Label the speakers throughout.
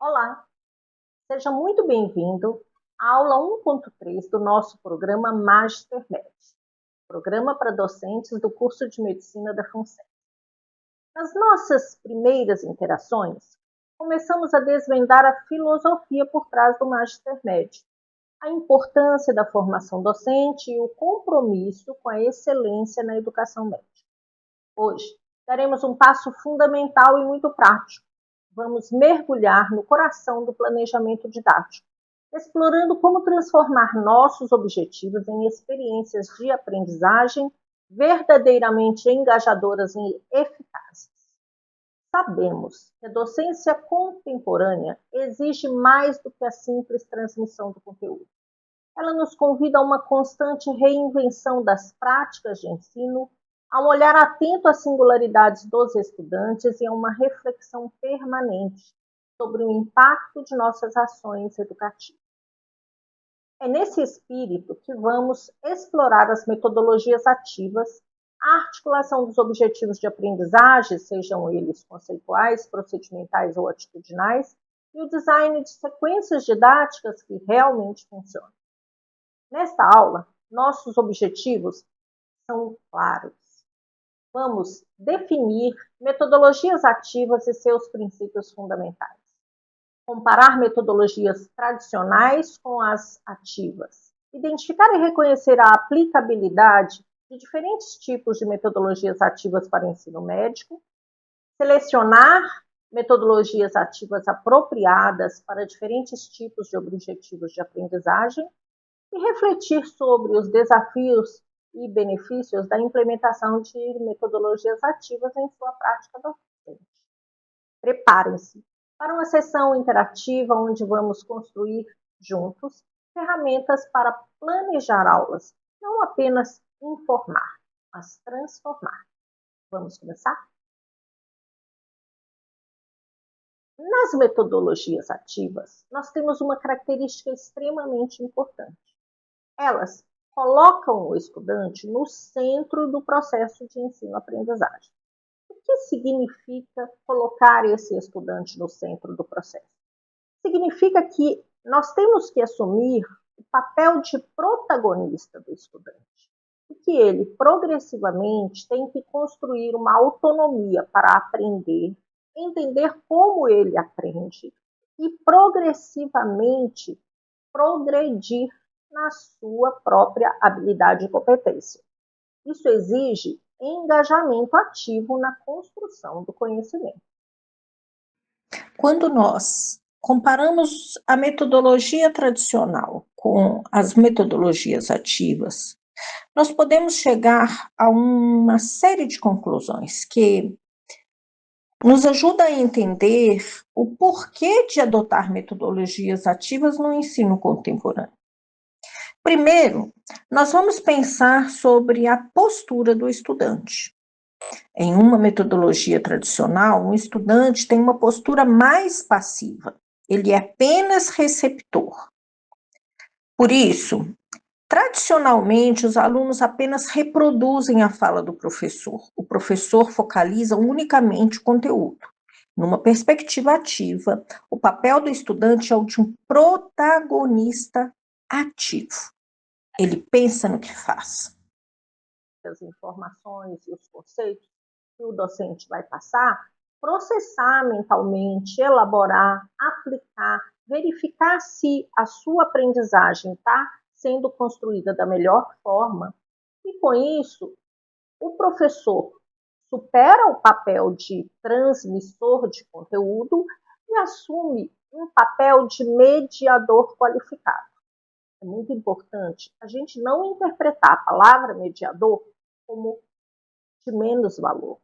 Speaker 1: Olá, seja muito bem-vindo à aula 1.3 do nosso programa MasterMed, programa para docentes do curso de Medicina da FUNSEM. Nas nossas primeiras interações, começamos a desvendar a filosofia por trás do MasterMed, a importância da formação docente e o compromisso com a excelência na educação médica. Hoje, daremos um passo fundamental e muito prático. Vamos mergulhar no coração do planejamento didático, explorando como transformar nossos objetivos em experiências de aprendizagem verdadeiramente engajadoras e eficazes. Sabemos que a docência contemporânea exige mais do que a simples transmissão do conteúdo. Ela nos convida a uma constante reinvenção das práticas de ensino, a um olhar atento às singularidades dos estudantes e a uma reflexão permanente sobre o impacto de nossas ações educativas. É nesse espírito que vamos explorar as metodologias ativas, a articulação dos objetivos de aprendizagem, sejam eles conceituais, procedimentais ou atitudinais, e o design de sequências didáticas que realmente funcionam. Nesta aula, nossos objetivos são claros. Vamos definir metodologias ativas e seus princípios fundamentais. Comparar metodologias tradicionais com as ativas. Identificar e reconhecer a aplicabilidade de diferentes tipos de metodologias ativas para o ensino médico. Selecionar metodologias ativas apropriadas para diferentes tipos de objetivos de aprendizagem e refletir sobre os desafios e benefícios da implementação de metodologias ativas em sua prática docente. Preparem-se para uma sessão interativa onde vamos construir juntos ferramentas para planejar aulas, não apenas informar, mas transformar. Vamos começar? Nas metodologias ativas, nós temos uma característica extremamente importante. Elas colocam o estudante no centro do processo de ensino-aprendizagem. O que significa colocar esse estudante no centro do processo? Significa que nós temos que assumir o papel de protagonista do estudante e que ele, progressivamente, tem que construir uma autonomia para aprender, entender como ele aprende e, progressivamente, progredir na sua própria habilidade e competência. Isso exige engajamento ativo na construção do conhecimento.
Speaker 2: Quando nós comparamos a metodologia tradicional com as metodologias ativas, nós podemos chegar a uma série de conclusões que nos ajuda a entender o porquê de adotar metodologias ativas no ensino contemporâneo. Primeiro, nós vamos pensar sobre a postura do estudante. Em uma metodologia tradicional, um estudante tem uma postura mais passiva, ele é apenas receptor. Por isso, tradicionalmente, os alunos apenas reproduzem a fala do professor. O professor focaliza unicamente o conteúdo. Numa perspectiva ativa, o papel do estudante é o de um protagonista ativo. Ele pensa no que faz.
Speaker 1: As informações e os conceitos que o docente vai passar, processar mentalmente, elaborar, aplicar, verificar se a sua aprendizagem está sendo construída da melhor forma. E com isso, o professor supera o papel de transmissor de conteúdo e assume um papel de mediador qualificado. É muito importante a gente não interpretar a palavra mediador como de menos valor.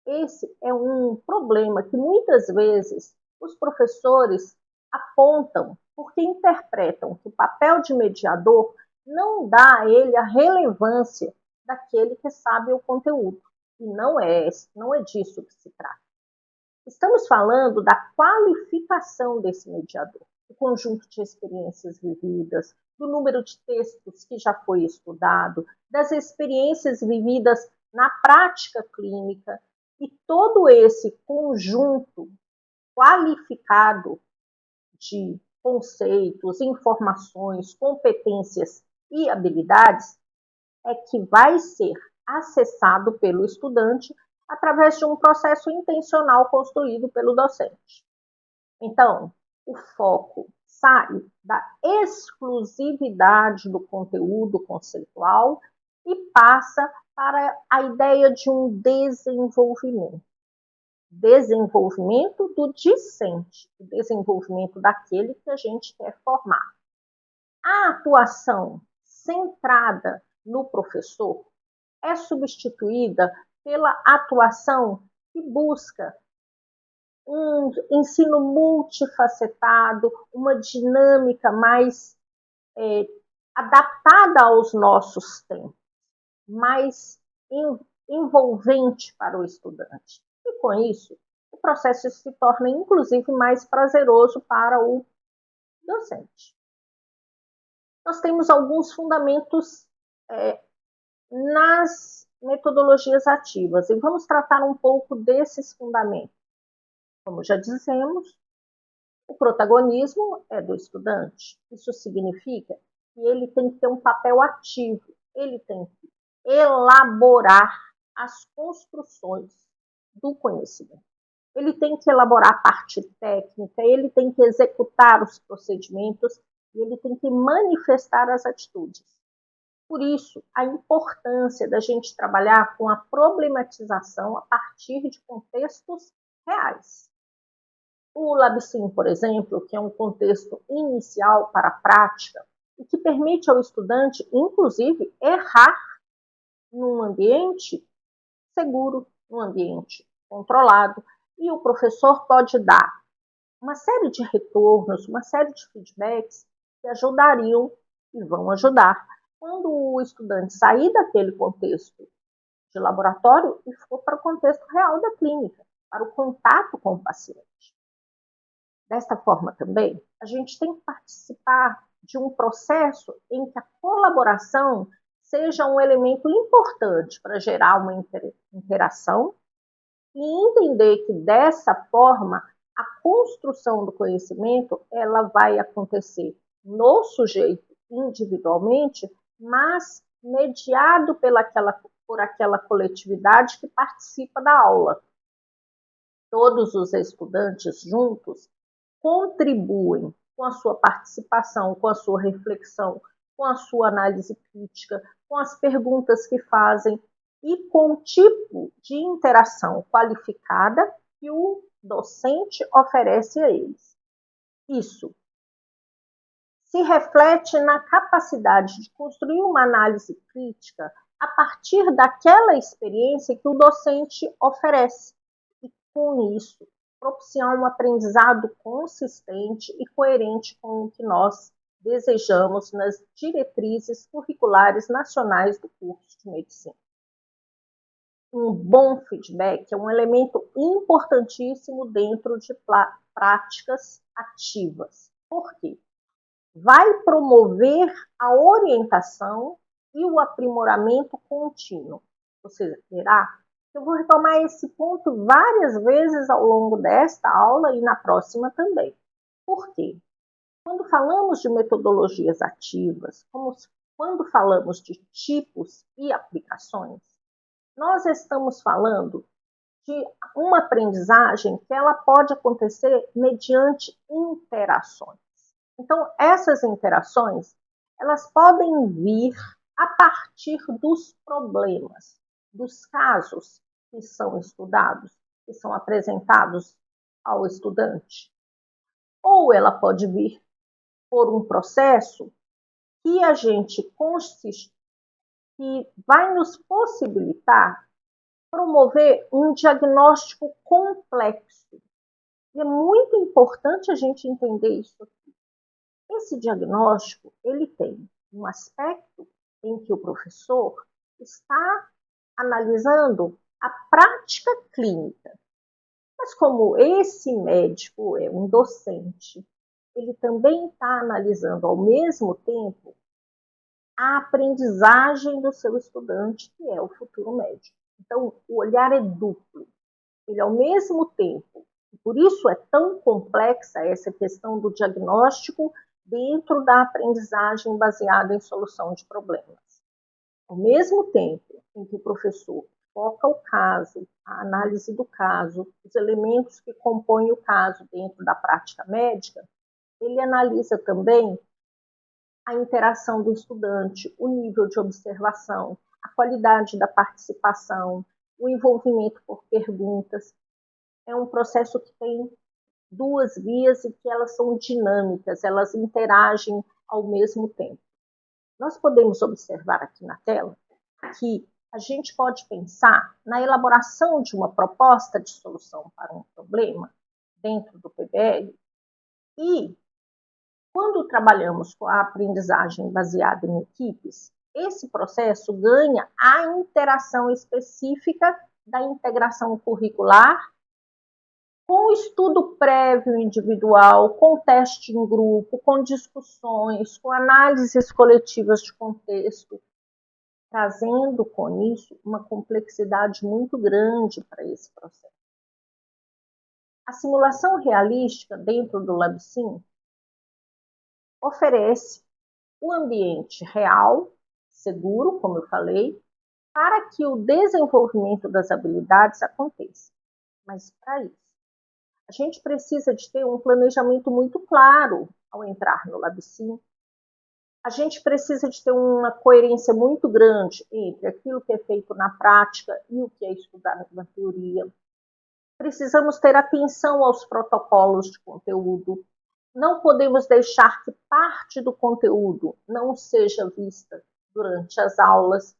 Speaker 1: Esse é um problema que muitas vezes os professores apontam porque interpretam que o papel de mediador não dá a ele a relevância daquele que sabe o conteúdo. E não é disso que se trata. Estamos falando da qualificação desse mediador, do conjunto de experiências vividas, do número de textos que já foi estudado, das experiências vividas na prática clínica, e todo esse conjunto qualificado de conceitos, informações, competências e habilidades é que vai ser acessado pelo estudante através de um processo intencional construído pelo docente. Então, o foco sai da exclusividade do conteúdo conceitual e passa para a ideia de um desenvolvimento. Desenvolvimento do discente, o desenvolvimento daquele que a gente quer formar. A atuação centrada no professor é substituída pela atuação que busca um ensino multifacetado, uma dinâmica mais adaptada aos nossos tempos, mais envolvente para o estudante. E com isso, o processo se torna, inclusive, mais prazeroso para o docente. Nós temos alguns fundamentos nas metodologias ativas e vamos tratar um pouco desses fundamentos. Como já dissemos, o protagonismo é do estudante. Isso significa que ele tem que ter um papel ativo, ele tem que elaborar as construções do conhecimento. Ele tem que elaborar a parte técnica, ele tem que executar os procedimentos e ele tem que manifestar as atitudes. Por isso, a importância da gente trabalhar com a problematização a partir de contextos reais. O LabSim, por exemplo, que é um contexto inicial para a prática e que permite ao estudante, inclusive, errar num ambiente seguro, num ambiente controlado, e o professor pode dar uma série de retornos, uma série de feedbacks que ajudariam e vão ajudar quando o estudante sair daquele contexto de laboratório e for para o contexto real da clínica, para o contato com o paciente. Desta forma também, a gente tem que participar de um processo em que a colaboração seja um elemento importante para gerar uma interação e entender que dessa forma a construção do conhecimento ela vai acontecer no sujeito individualmente, mas mediado por aquela coletividade que participa da aula. Todos os estudantes juntos contribuem com a sua participação, com a sua reflexão, com a sua análise crítica, com as perguntas que fazem e com o tipo de interação qualificada que o docente oferece a eles. Isso se reflete na capacidade de construir uma análise crítica a partir daquela experiência que o docente oferece. E com isso, propiciar um aprendizado consistente e coerente com o que nós desejamos nas diretrizes curriculares nacionais do curso de medicina. Um bom feedback é um elemento importantíssimo dentro de práticas ativas. Por quê? Vai promover a orientação e o aprimoramento contínuo. Você verá que eu vou retomar esse ponto várias vezes ao longo desta aula e na próxima também. Por quê? Quando falamos de metodologias ativas, quando falamos de tipos e aplicações, nós estamos falando de uma aprendizagem que ela pode acontecer mediante interações. Então, essas interações, elas podem vir a partir dos problemas, dos casos que são estudados, que são apresentados ao estudante. Ou ela pode vir por um processo que a gente que vai nos possibilitar promover um diagnóstico complexo. E é muito importante a gente entender isso aqui. Esse diagnóstico, ele tem um aspecto em que o professor está analisando a prática clínica. Mas como esse médico é um docente, ele também está analisando ao mesmo tempo a aprendizagem do seu estudante, que é o futuro médico. Então, o olhar é duplo. Ele, ao mesmo tempo, Por isso é tão complexa essa questão do diagnóstico dentro da aprendizagem baseada em solução de problemas. Ao mesmo tempo em que o professor foca o caso, a análise do caso, os elementos que compõem o caso dentro da prática médica, ele analisa também a interação do estudante, o nível de observação, a qualidade da participação, o envolvimento por perguntas. É um processo que tem duas vias e que elas são dinâmicas, elas interagem ao mesmo tempo. Nós podemos observar aqui na tela que a gente pode pensar na elaboração de uma proposta de solução para um problema dentro do PBL e, quando trabalhamos com a aprendizagem baseada em equipes, esse processo ganha a interação específica da integração curricular com estudo prévio individual, com teste em grupo, com discussões, com análises coletivas de contexto, trazendo com isso uma complexidade muito grande para esse processo. A simulação realística dentro do LabSim oferece um ambiente real, seguro, como eu falei, para que o desenvolvimento das habilidades aconteça. Mas para isso, a gente precisa de ter um planejamento muito claro ao entrar no LabSim. A gente precisa de ter uma coerência muito grande entre aquilo que é feito na prática e o que é estudado na teoria. Precisamos ter atenção aos protocolos de conteúdo. Não podemos deixar que parte do conteúdo não seja vista durante as aulas,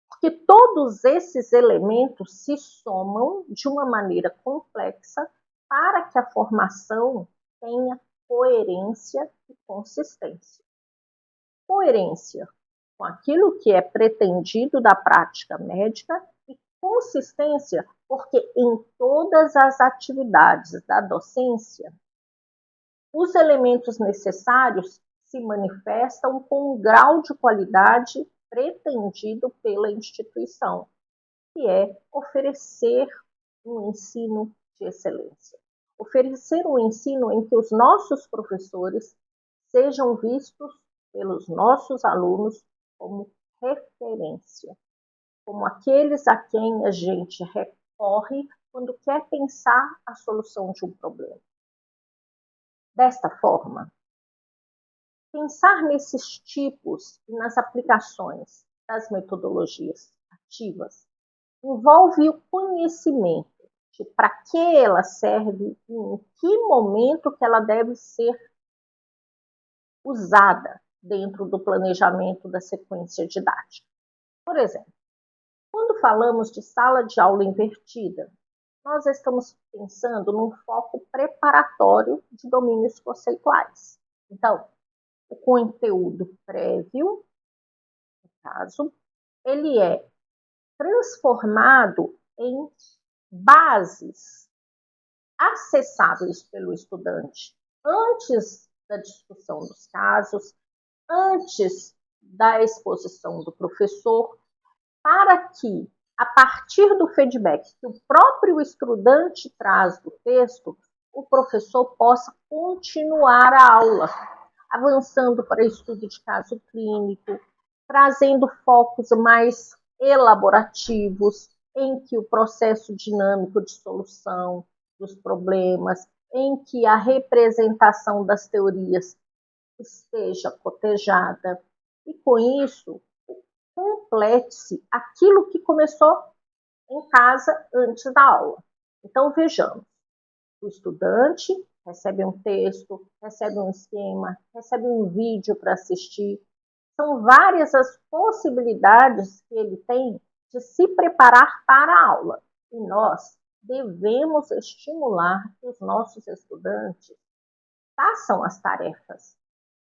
Speaker 1: porque todos esses elementos se somam de uma maneira complexa para que a formação tenha coerência e consistência. Coerência com aquilo que é pretendido da prática médica e consistência, porque em todas as atividades da docência, os elementos necessários se manifestam com um grau de qualidade pretendido pela instituição, que é oferecer um ensino de excelência. Oferecer um ensino em que os nossos professores sejam vistos pelos nossos alunos como referência, como aqueles a quem a gente recorre quando quer pensar a solução de um problema. Desta forma, pensar nesses tipos e nas aplicações das metodologias ativas envolve o conhecimento de para que ela serve e em que momento que ela deve ser usada dentro do planejamento da sequência didática. Por exemplo, quando falamos de sala de aula invertida, nós estamos pensando num foco preparatório de domínios conceituais. Então, o conteúdo prévio, no caso, ele é transformado em bases acessáveis pelo estudante antes da discussão dos casos, antes da exposição do professor, para que, a partir do feedback que o próprio estudante traz do texto, o professor possa continuar a aula, avançando para estudo de caso clínico, trazendo focos mais elaborativos, em que o processo dinâmico de solução dos problemas, em que a representação das teorias esteja cotejada, e com isso complete-se aquilo que começou em casa antes da aula. Então vejamos, o estudante recebe um texto, recebe um esquema, recebe um vídeo para assistir. São várias as possibilidades que ele tem de se preparar para a aula. E nós devemos estimular que os nossos estudantes façam as tarefas,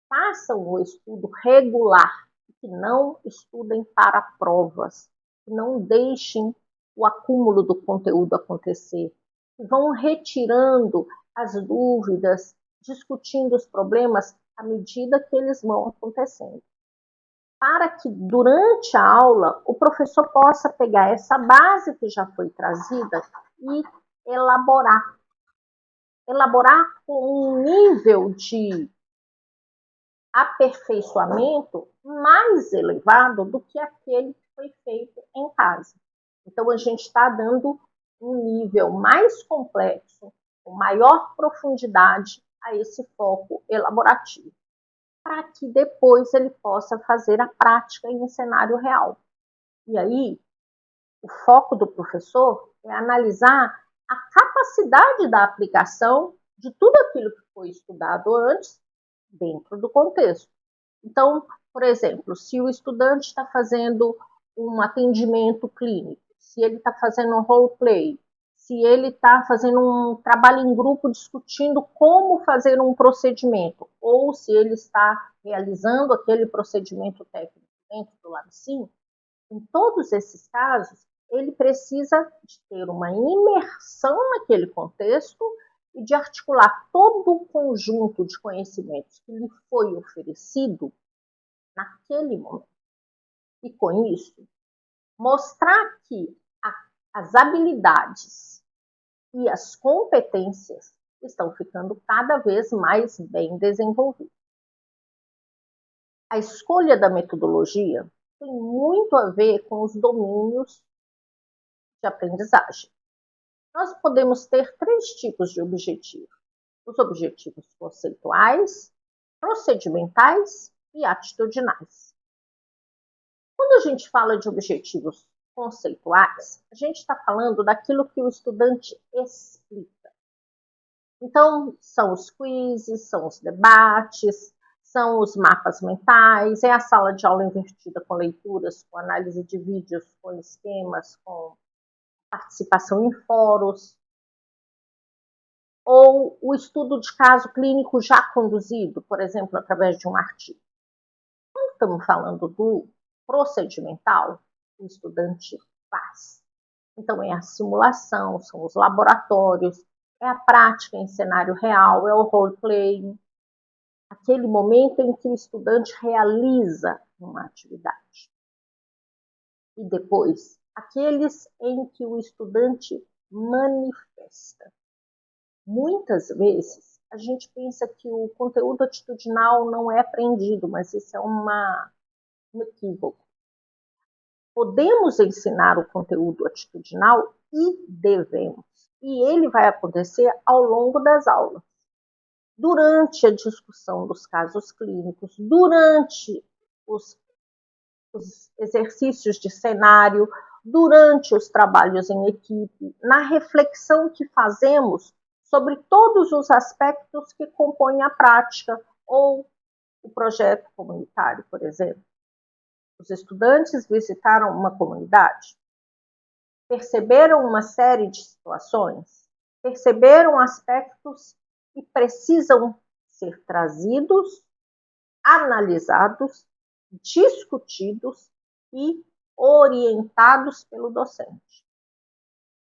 Speaker 1: façam o estudo regular, que não estudem para provas, que não deixem o acúmulo do conteúdo acontecer, que vão retirando as dúvidas, discutindo os problemas à medida que eles vão acontecendo. Para que durante a aula o professor possa pegar essa base que já foi trazida e elaborar elaborar com um nível de aperfeiçoamento mais elevado do que aquele que foi feito em casa. Então, a gente está dando um nível mais complexo, com maior profundidade a esse foco elaborativo, para que depois ele possa fazer a prática em cenário real. E aí, o foco do professor é analisar a capacidade da aplicação de tudo aquilo que foi estudado antes dentro do contexto. Então, por exemplo, se o estudante está fazendo um atendimento clínico, se ele está fazendo um roleplay, se ele está fazendo um trabalho em grupo discutindo como fazer um procedimento, ou se ele está realizando aquele procedimento técnico dentro do LabSim, em todos esses casos, ele precisa de ter uma imersão naquele contexto e de articular todo o conjunto de conhecimentos que lhe foi oferecido naquele momento. E com isso, mostrar que as habilidades e as competências estão ficando cada vez mais bem desenvolvidas. A escolha da metodologia tem muito a ver com os domínios de aprendizagem. Nós podemos ter 3 tipos de objetivos: os objetivos conceituais, procedimentais e atitudinais. Quando a gente fala de objetivos conceituais, a gente está falando daquilo que o estudante explica. Então, são os quizzes, são os debates, são os mapas mentais, é a sala de aula invertida com leituras, com análise de vídeos, com esquemas, com participação em fóruns, ou o estudo de caso clínico já conduzido, por exemplo, através de um artigo. Quando estamos falando do procedimental, o estudante faz. Então, é a simulação, são os laboratórios, é a prática em cenário real, é o role-playing, aquele momento em que o estudante realiza uma atividade. E depois, aqueles em que o estudante manifesta. Muitas vezes, a gente pensa que o conteúdo atitudinal não é aprendido, mas isso é um equívoco. Podemos ensinar o conteúdo atitudinal e devemos. E ele vai acontecer ao longo das aulas. Durante a discussão dos casos clínicos, durante os exercícios de cenário, durante os trabalhos em equipe, na reflexão que fazemos sobre todos os aspectos que compõem a prática ou o projeto comunitário, por exemplo. Os estudantes visitaram uma comunidade, perceberam uma série de situações, perceberam aspectos que precisam ser trazidos, analisados, discutidos e orientados pelo docente.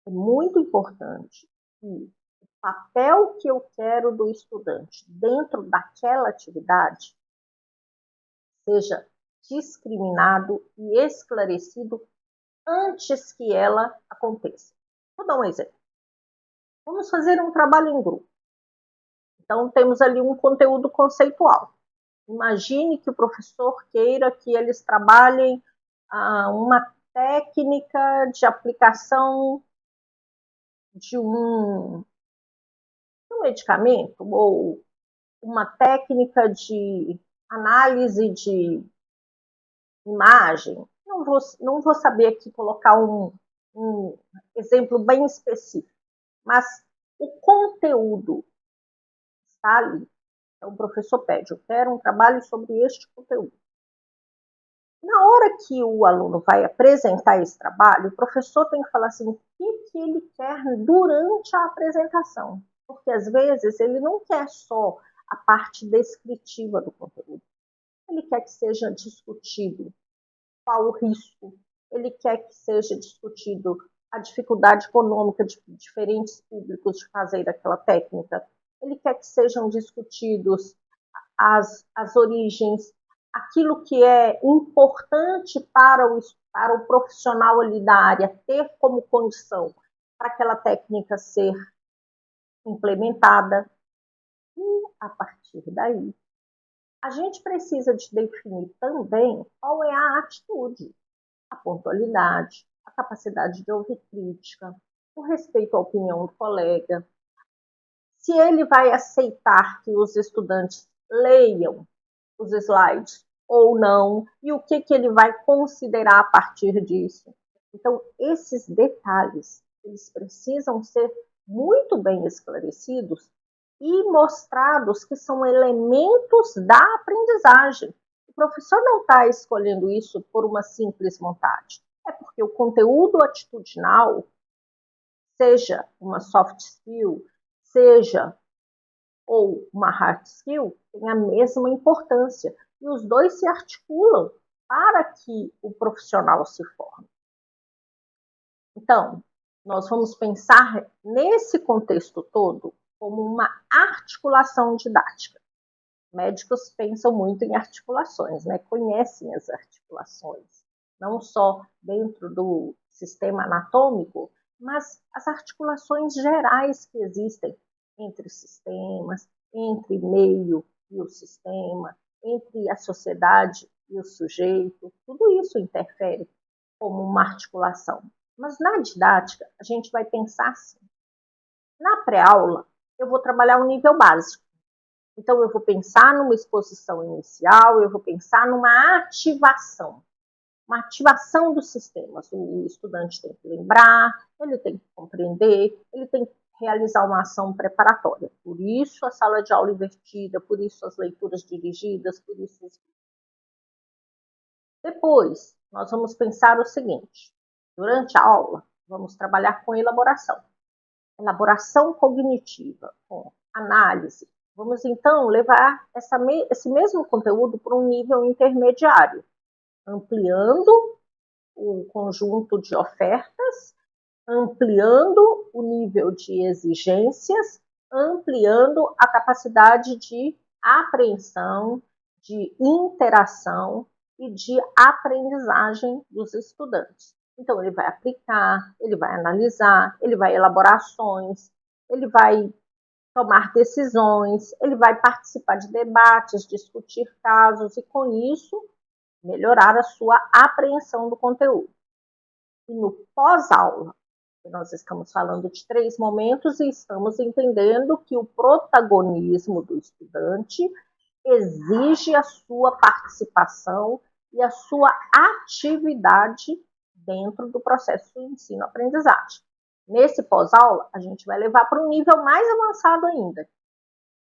Speaker 1: É muito importante que o papel que eu quero do estudante dentro daquela atividade seja discriminado e esclarecido antes que ela aconteça. Vou dar um exemplo. Vamos fazer um trabalho em grupo. Então, temos ali um conteúdo conceitual. Imagine que o professor queira que eles trabalhem uma técnica de aplicação de um medicamento ou uma técnica de análise de imagem. Não vou saber aqui colocar um exemplo bem específico, mas o conteúdo está ali. Então, o professor pede, eu quero um trabalho sobre este conteúdo. Na hora que o aluno vai apresentar esse trabalho, o professor tem que falar assim, o que ele quer durante a apresentação. Porque, às vezes, ele não quer só a parte descritiva do conteúdo. Ele quer que seja discutido qual o risco, ele quer que seja discutido a dificuldade econômica de diferentes públicos de fazer aquela técnica, ele quer que sejam discutidos as origens, aquilo que é importante para o profissional ali da área ter como condição para aquela técnica ser implementada. E, a partir daí, a gente precisa de definir também qual é a atitude, a pontualidade, a capacidade de ouvir crítica, o respeito à opinião do colega, se ele vai aceitar que os estudantes leiam os slides ou não, e o que ele vai considerar a partir disso. Então, esses detalhes, eles precisam ser muito bem esclarecidos e mostrados que são elementos da aprendizagem. O professor não está escolhendo isso por uma simples vontade. É porque o conteúdo atitudinal, seja uma soft skill, seja ou uma hard skill, tem a mesma importância. E os dois se articulam para que o profissional se forme. Então, nós vamos pensar nesse contexto todo como uma articulação didática. Médicos pensam muito em articulações, né? Conhecem as articulações, não só dentro do sistema anatômico, mas as articulações gerais que existem entre sistemas, entre meio e o sistema, entre a sociedade e o sujeito, tudo isso interfere como uma articulação. Mas na didática, a gente vai pensar assim. Na pré-aula, eu vou trabalhar o nível básico. Então, eu vou pensar numa exposição inicial, eu vou pensar numa ativação. Uma ativação dos sistemas. O estudante tem que lembrar, ele tem que compreender, ele tem que realizar uma ação preparatória. Por isso, a sala de aula invertida, por isso, as leituras dirigidas, por isso... Depois, nós vamos pensar o seguinte. Durante a aula, vamos trabalhar com elaboração. Elaboração cognitiva, com análise. Vamos, então, levar esse mesmo conteúdo para um nível intermediário, ampliando o conjunto de ofertas, ampliando o nível de exigências, ampliando a capacidade de apreensão, de interação e de aprendizagem dos estudantes. Então, ele vai aplicar, ele vai analisar, ele vai elaborar ações, ele vai tomar decisões, ele vai participar de debates, discutir casos e, com isso, melhorar a sua apreensão do conteúdo. E no pós-aula, nós estamos falando de 3 momentos e estamos entendendo que o protagonismo do estudante exige a sua participação e a sua atividade dentro do processo de ensino-aprendizagem. Nesse pós-aula, a gente vai levar para um nível mais avançado ainda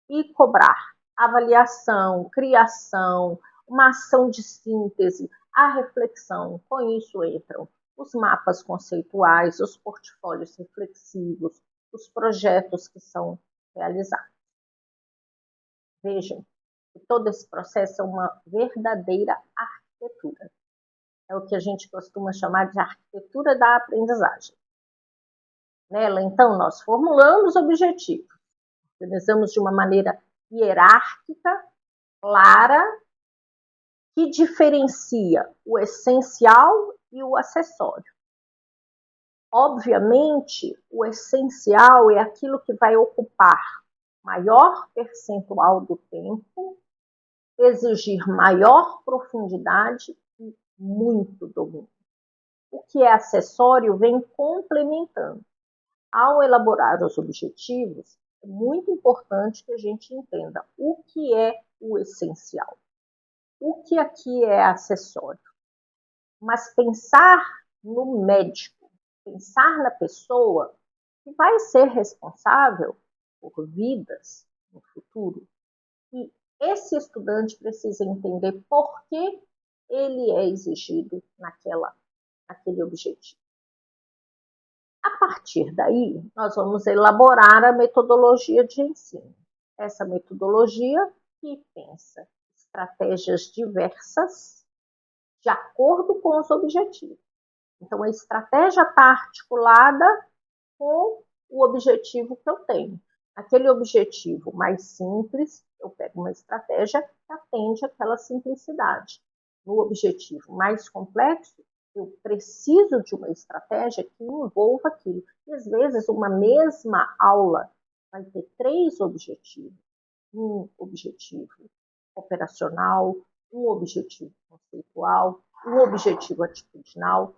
Speaker 1: e cobrar avaliação, criação, uma ação de síntese, a reflexão. Com isso entram os mapas conceituais, os portfólios reflexivos, os projetos que são realizados. Vejam, todo esse processo é uma verdadeira arquitetura. É o que a gente costuma chamar de arquitetura da aprendizagem. Nela, então, nós formulamos objetivos, organizamos de uma maneira hierárquica, clara, que diferencia o essencial e o acessório. Obviamente, o essencial é aquilo que vai ocupar maior percentual do tempo, exigir maior profundidade e muito domínio. O que é acessório vem complementando. Ao elaborar os objetivos, é muito importante que a gente entenda o que é o essencial. O que aqui é acessório? Mas pensar no médico, pensar na pessoa que vai ser responsável por vidas no futuro. E esse estudante precisa entender por que ele é exigido naquele objetivo. A partir daí, nós vamos elaborar a metodologia de ensino. Essa metodologia que pensa estratégias diversas de acordo com os objetivos. Então, a estratégia está articulada com o objetivo que eu tenho. Aquele objetivo mais simples, eu pego uma estratégia que atende àquela simplicidade. No objetivo mais complexo, eu preciso de uma estratégia que envolva aquilo. E, às vezes, uma mesma aula vai ter 3 objetivos. Um objetivo operacional, um objetivo conceitual, um objetivo atitudinal.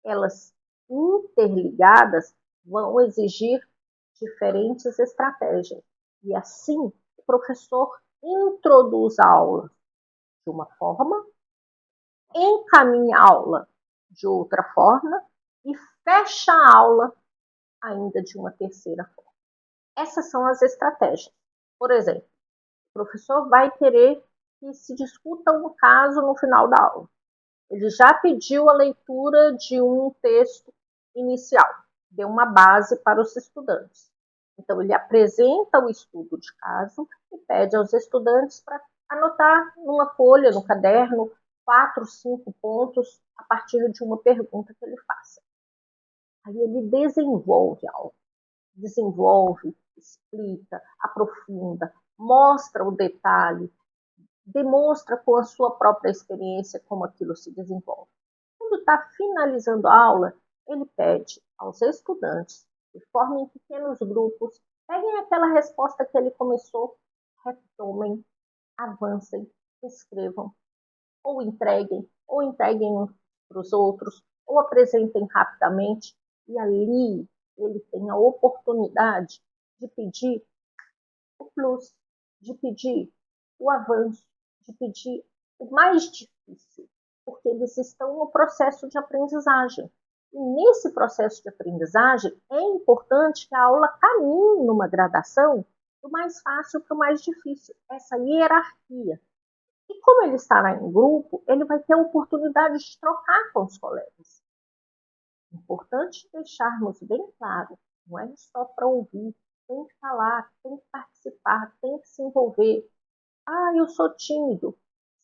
Speaker 1: Elas interligadas vão exigir diferentes estratégias. E assim, o professor introduz a aula de uma forma, encaminha a aula de outra forma e fecha a aula ainda de uma terceira forma. Essas são as estratégias. Por exemplo, o professor vai querer que se discuta um caso no final da aula. Ele já pediu a leitura de um texto inicial, deu uma base para os estudantes. Então, ele apresenta o estudo de caso e pede aos estudantes para anotar numa folha, no caderno, 4, 5 pontos a partir de uma pergunta que ele faça. Aí ele desenvolve algo, desenvolve, explica, aprofunda, mostra o detalhe, demonstra com a sua própria experiência como aquilo se desenvolve. Quando está finalizando a aula, ele pede aos estudantes que formem pequenos grupos, peguem aquela resposta que ele começou, retomem, avancem, escrevam, ou entreguem para os outros, ou apresentem rapidamente, e ali ele tem a oportunidade de pedir o plus, de pedir o avanço, de pedir o mais difícil, porque eles estão no processo de aprendizagem. E nesse processo de aprendizagem é importante que a aula caminhe numa gradação do mais fácil para o mais difícil, essa hierarquia. E como ele estará em grupo, ele vai ter a oportunidade de trocar com os colegas. É importante deixarmos bem claro, não é só para ouvir, tem que falar, tem que participar, tem que se envolver. Ah, eu sou tímido.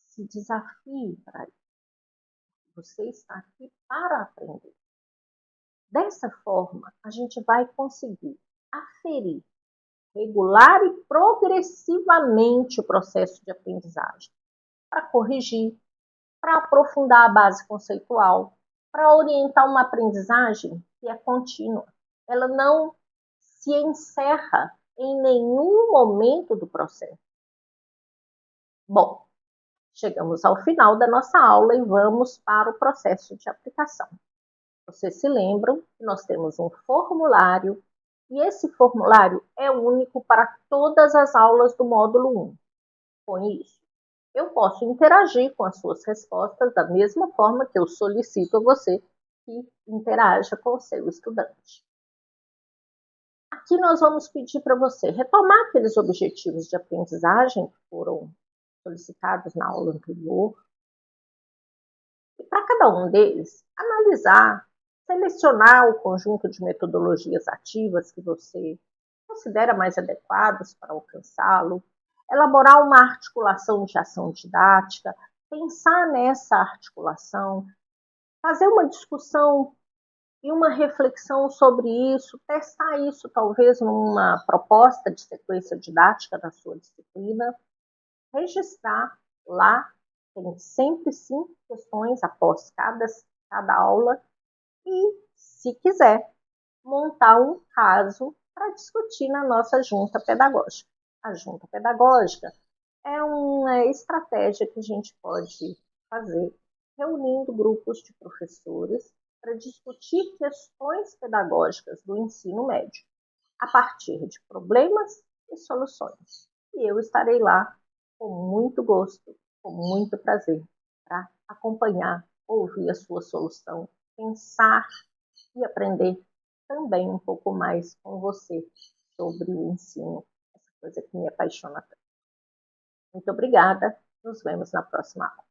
Speaker 1: Se desafie para isso. Você está aqui para aprender. Dessa forma, a gente vai conseguir aferir, regular e progressivamente o processo de aprendizagem, para corrigir, para aprofundar a base conceitual, para orientar uma aprendizagem que é contínua. Ela não se encerra em nenhum momento do processo. Bom, chegamos ao final da nossa aula e vamos para o processo de aplicação. Vocês se lembram que nós temos um formulário e esse formulário é único para todas as aulas do módulo 1. Com isso, eu posso interagir com as suas respostas da mesma forma que eu solicito a você que interaja com o seu estudante. Aqui nós vamos pedir para você retomar aqueles objetivos de aprendizagem que foram solicitados na aula anterior. E para cada um deles, analisar, selecionar o conjunto de metodologias ativas que você considera mais adequadas para alcançá-lo, elaborar uma articulação de ação didática, pensar nessa articulação, fazer uma discussão e uma reflexão sobre isso, testar isso talvez numa proposta de sequência didática da sua disciplina, registrar lá, tem sempre 5 questões após cada aula e, se quiser, montar um caso para discutir na nossa junta pedagógica. A junta pedagógica é uma estratégia que a gente pode fazer reunindo grupos de professores para discutir questões pedagógicas do ensino médio, a partir de problemas e soluções. E eu estarei lá com muito gosto, com muito prazer, para acompanhar, ouvir a sua solução, pensar e aprender também um pouco mais com você sobre o ensino, essa coisa que me apaixona tanto. Muito obrigada, nos vemos na próxima aula.